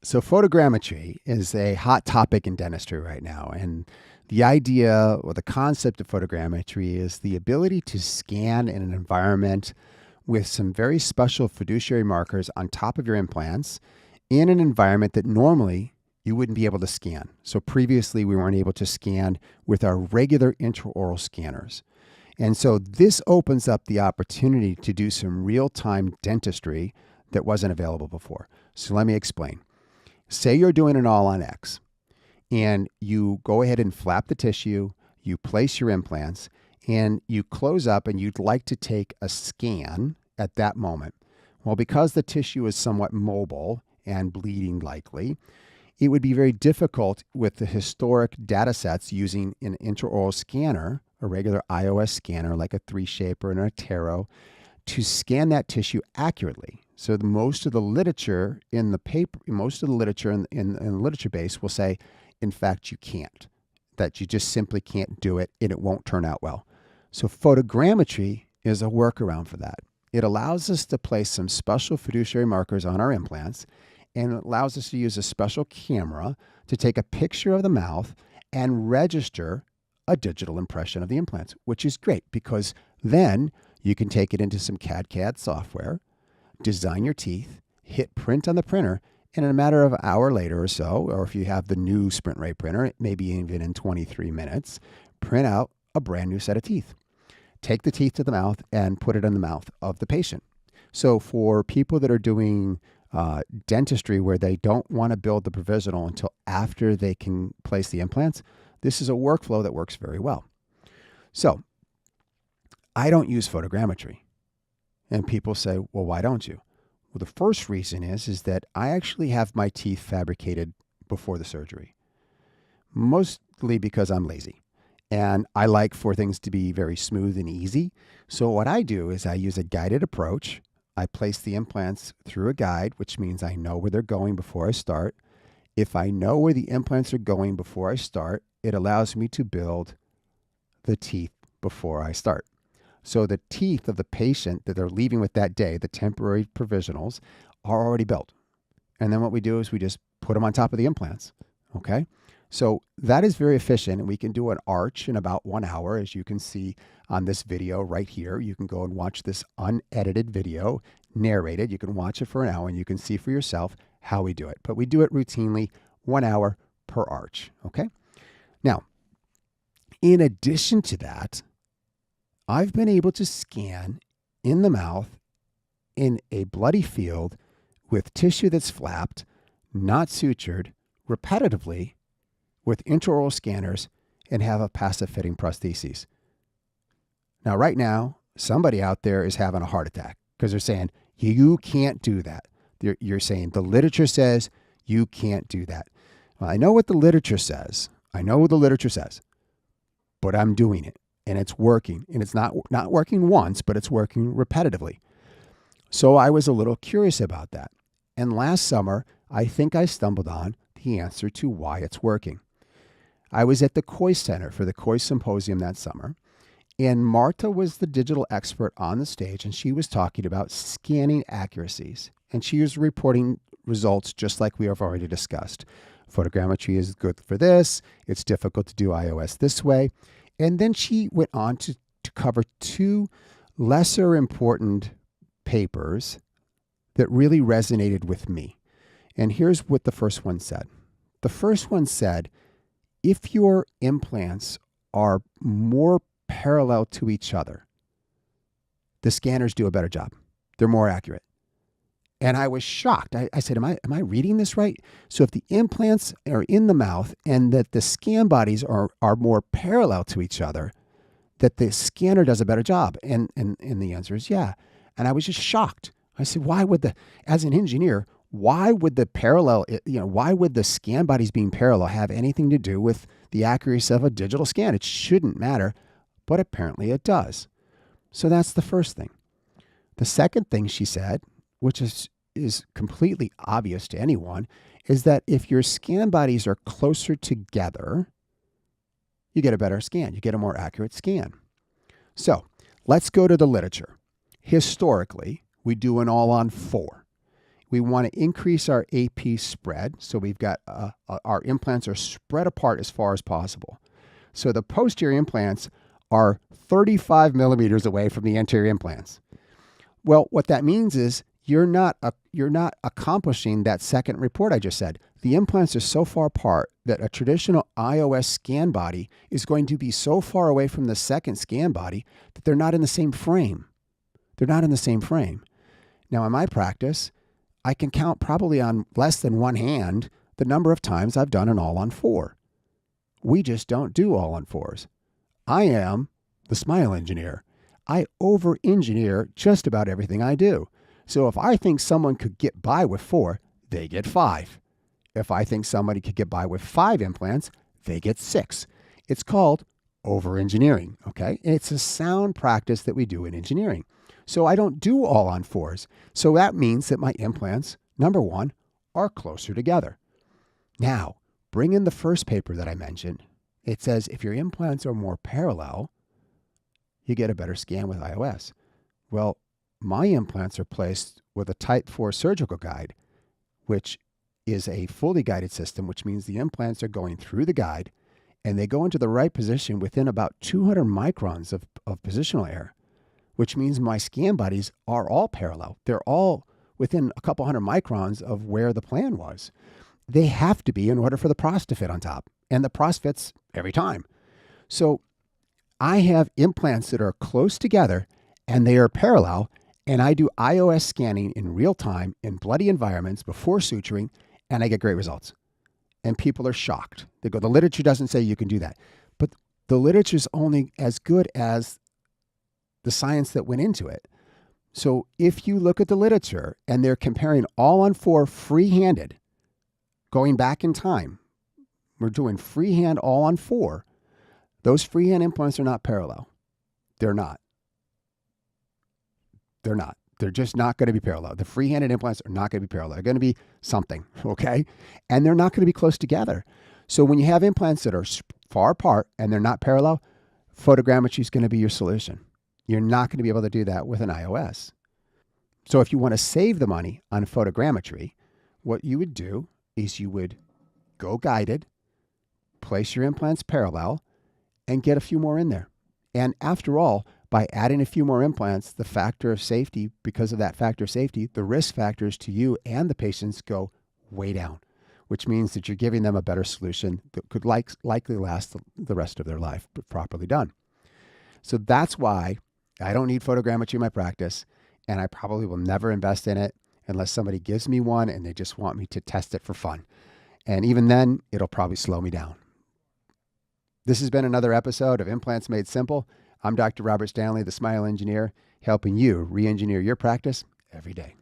So, photogrammetry is a hot topic in dentistry right now. And the idea or the concept of photogrammetry is the ability to scan in an environment with some very special fiduciary markers on top of your implants in an environment that normally you wouldn't be able to scan. So, previously, we weren't able to scan with our regular intraoral scanners. And so, this opens up the opportunity to do some real time dentistry that wasn't available before. So, let me explain. Say you're doing an all on X and you go ahead and flap the tissue, you place your implants, and you close up and you'd like to take a scan at that moment. Well, because the tissue is somewhat mobile and bleeding likely, it would be very difficult with the historic data sets using an intraoral scanner, a regular iOS scanner like a 3Shaper and a Taro, to scan that tissue accurately. So most of the literature in the paper, most of the literature in the literature base will say, in fact, you can't, that you just simply can't do it and it won't turn out well. So photogrammetry is a workaround for that. It allows us to place some special fiduciary markers on our implants, and it allows us to use a special camera to take a picture of the mouth and register a digital impression of the implants, which is great because then you can take it into some CAD software, design your teeth, hit print on the printer, and in a matter of an hour later or so, or if you have the new Sprint Ray printer, maybe even in 23 minutes, print out a brand new set of teeth. Take the teeth to the mouth and put it in the mouth of the patient. So for people that are doing dentistry where they don't want to build the provisional until after they can place the implants, this is a workflow that works very well. So I don't use photogrammetry. And people say, well, why don't you? Well, the first reason is that I actually have my teeth fabricated before the surgery, mostly because I'm lazy. And I like for things to be very smooth and easy. So what I do is I use a guided approach. I place the implants through a guide, which means I know where they're going before I start. If I know where the implants are going before I start, it allows me to build the teeth before I start. So the teeth of the patient that they're leaving with that day, the temporary provisionals, are already built. And then what we do is we just put them on top of the implants. Okay. So that is very efficient, and we can do an arch in about 1 hour, as you can see on this video right here. You can go and watch this unedited video, narrated. You can watch it for an hour and you can see for yourself how we do it. But we do it routinely 1 hour per arch. Okay. Now, in addition to that, I've been able to scan in the mouth in a bloody field with tissue that's flapped, not sutured, repetitively with intraoral scanners and have a passive fitting prostheses. Now, right now, somebody out there is having a heart attack because they're saying, you can't do that. You're saying the literature says you can't do that. Well, I know what the literature says. But I'm doing it. And it's working. And it's not working once, but it's working repetitively. So I was a little curious about that. And last summer, I think I stumbled on the answer to why it's working. I was at the Koi Center for the Koi Symposium that summer. And Marta was the digital expert on the stage, and she was talking about scanning accuracies. And she was reporting results just like we have already discussed. Photogrammetry is good for this. It's difficult to do iOS this way. And then she went on to cover two lesser important papers that really resonated with me. And here's what the first one said. The first one said, if your implants are more parallel to each other, the scanners do a better job. They're more accurate. And I was shocked. I said, am I reading this right? So if the implants are in the mouth and that the scan bodies are more parallel to each other, that the scanner does a better job? And the answer is yeah. And I was just shocked. I said, as an engineer, why would the scan bodies being parallel have anything to do with the accuracy of a digital scan? It shouldn't matter, but apparently it does. So that's the first thing. The second thing she said, which is completely obvious to anyone, is that if your scan bodies are closer together, you get a better scan. You get a more accurate scan. So let's go to the literature. Historically, we do an all-on 4. We want to increase our AP spread. So we've got our implants are spread apart as far as possible. So the posterior implants are 35 millimeters away from the anterior implants. Well, what that means is you're not accomplishing that second report I just said. The implants are so far apart that a traditional iOS scan body is going to be so far away from the second scan body that they're not in the same frame. They're not in the same frame. Now, in my practice, I can count probably on less than one hand the number of times I've done an all-on-4. We just don't do all-on-4s. I am the smile engineer. I over-engineer just about everything I do. So if I think someone could get by with 4, they get 5. If I think somebody could get by with 5 implants, they get 6. It's called over-engineering, okay? And it's a sound practice that we do in engineering. So I don't do all-on-4s. So that means that my implants, number one, are closer together. Now, bring in the first paper that I mentioned. It says if your implants are more parallel, you get a better scan with iOS. Well, my implants are placed with a Type 4 surgical guide, which is a fully guided system, which means the implants are going through the guide and they go into the right position within about 200 microns of positional error, which means my scan bodies are all parallel. They're all within a couple hundred microns of where the plan was. They have to be in order for the pros to fit on top, and the pros fits every time. So I have implants that are close together and they are parallel, and I do iOS scanning in real time in bloody environments before suturing, and I get great results. And people are shocked. They go, the literature doesn't say you can do that. But the literature is only as good as the science that went into it. So if you look at the literature and they're comparing all-on-4 free-handed, going back in time, we're doing freehand all-on-4, those freehand implants are not parallel. They're not. They're not. They're just not going to be parallel. The free-handed implants are not going to be parallel. They're going to be something, okay? And they're not going to be close together. So when you have implants that are far apart and they're not parallel, photogrammetry is going to be your solution. You're not going to be able to do that with an iOS. So if you want to save the money on photogrammetry, what you would do is you would go guided, place your implants parallel, and get a few more in there. And after all, by adding a few more implants, the factor of safety, because of that factor of safety, the risk factors to you and the patients go way down, which means that you're giving them a better solution that could likely last the rest of their life, but properly done. So that's why I don't need photogrammetry in my practice, and I probably will never invest in it unless somebody gives me one and they just want me to test it for fun. And even then, it'll probably slow me down. This has been another episode of Implants Made Simple. I'm Dr. Robert Stanley, the Smile Engineer, helping you re-engineer your practice every day.